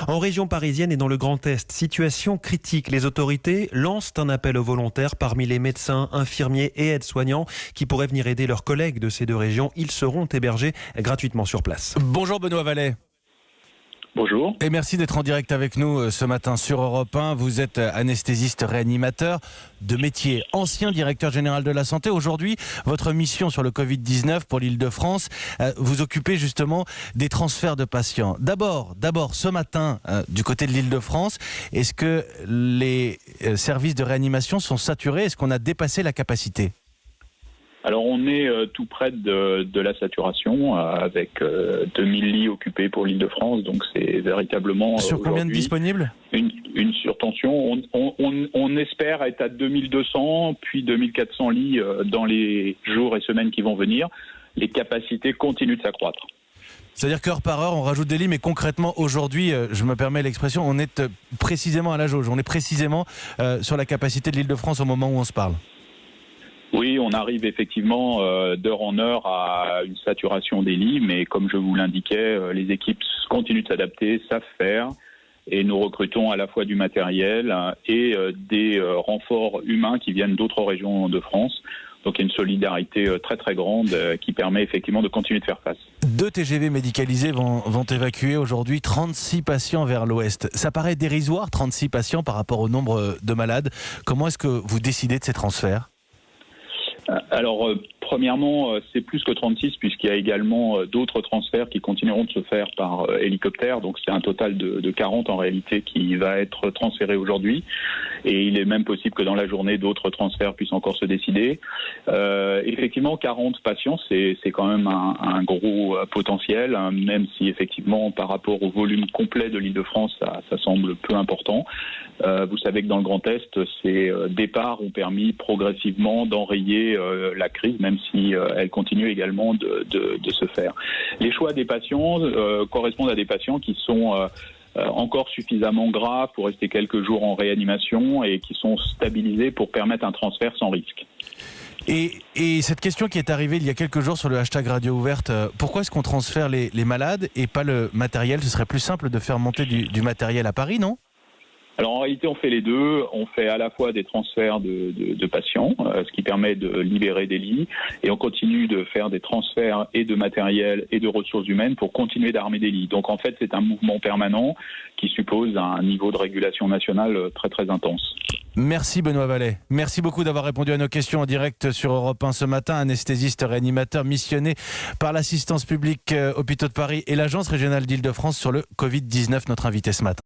En région parisienne et dans le Grand Est, situation critique. Les autorités lancent un appel aux volontaires parmi les médecins, infirmiers et aides-soignants qui pourraient venir aider leurs collègues de ces deux régions. Ils seront hébergés gratuitement sur place. Bonjour Benoît Vallet. Bonjour. Et merci d'être en direct avec nous ce matin sur Europe 1. Vous êtes anesthésiste réanimateur de métier, ancien directeur général de la santé. Aujourd'hui, votre mission sur le Covid-19 pour l'Île-de-France, vous occupez justement des transferts de patients. D'abord, ce matin, du côté de l'Île-de-France, est-ce que les services de réanimation sont saturés? Est-ce qu'on a dépassé la capacité? Alors on est tout près de la saturation avec 2000 lits occupés pour l'Île-de-France, donc c'est véritablement sur combien de disponibles? Une surtension. On espère être à 2200 puis 2400 lits dans les jours et semaines qui vont venir. Les capacités continuent de s'accroître. C'est-à-dire qu'heure par heure, on rajoute des lits, mais concrètement, aujourd'hui, je me permets l'expression, on est précisément à la jauge, on est précisément sur la capacité de l'Île-de-France au moment où on se parle. Oui, on arrive effectivement d'heure en heure à une saturation des lits, mais comme je vous l'indiquais, les équipes continuent de s'adapter, savent faire, et nous recrutons à la fois du matériel et des renforts humains qui viennent d'autres régions de France. Donc il y a une solidarité très très grande qui permet effectivement de continuer de faire face. 2 TGV médicalisés vont évacuer aujourd'hui 36 patients vers l'ouest. Ça paraît dérisoire, 36 patients par rapport au nombre de malades. Comment est-ce que vous décidez de ces transferts ? Alors, premièrement, c'est plus que 36 puisqu'il y a également d'autres transferts qui continueront de se faire par hélicoptère. Donc, c'est un total de 40 en réalité qui va être transféré aujourd'hui. Et il est même possible que dans la journée, d'autres transferts puissent encore se décider. Effectivement, 40 patients, c'est quand même un gros potentiel, hein, même si effectivement, par rapport au volume complet de l'Île-de-France, ça semble peu important. Vous savez que dans le Grand Est, ces départs ont permis progressivement d'enrayer la crise, même si elle continue également de se faire. Les choix des patients correspondent à des patients qui sont encore suffisamment graves pour rester quelques jours en réanimation et qui sont stabilisés pour permettre un transfert sans risque. Et cette question qui est arrivée il y a quelques jours sur le hashtag Radio Ouverte, pourquoi est-ce qu'on transfère les malades et pas le matériel? Ce serait plus simple de faire monter du matériel à Paris, non? Alors en réalité, on fait les deux. On fait à la fois des transferts de patients, ce qui permet de libérer des lits, et on continue de faire des transferts et de matériel et de ressources humaines pour continuer d'armer des lits. Donc en fait, c'est un mouvement permanent qui suppose un niveau de régulation nationale très très intense. Merci Benoît Vallet. Merci beaucoup d'avoir répondu à nos questions en direct sur Europe 1 ce matin. Anesthésiste réanimateur missionné par l'Assistance publique Hôpitaux de Paris et l'Agence régionale d'Île-de-France sur le Covid-19, notre invité ce matin.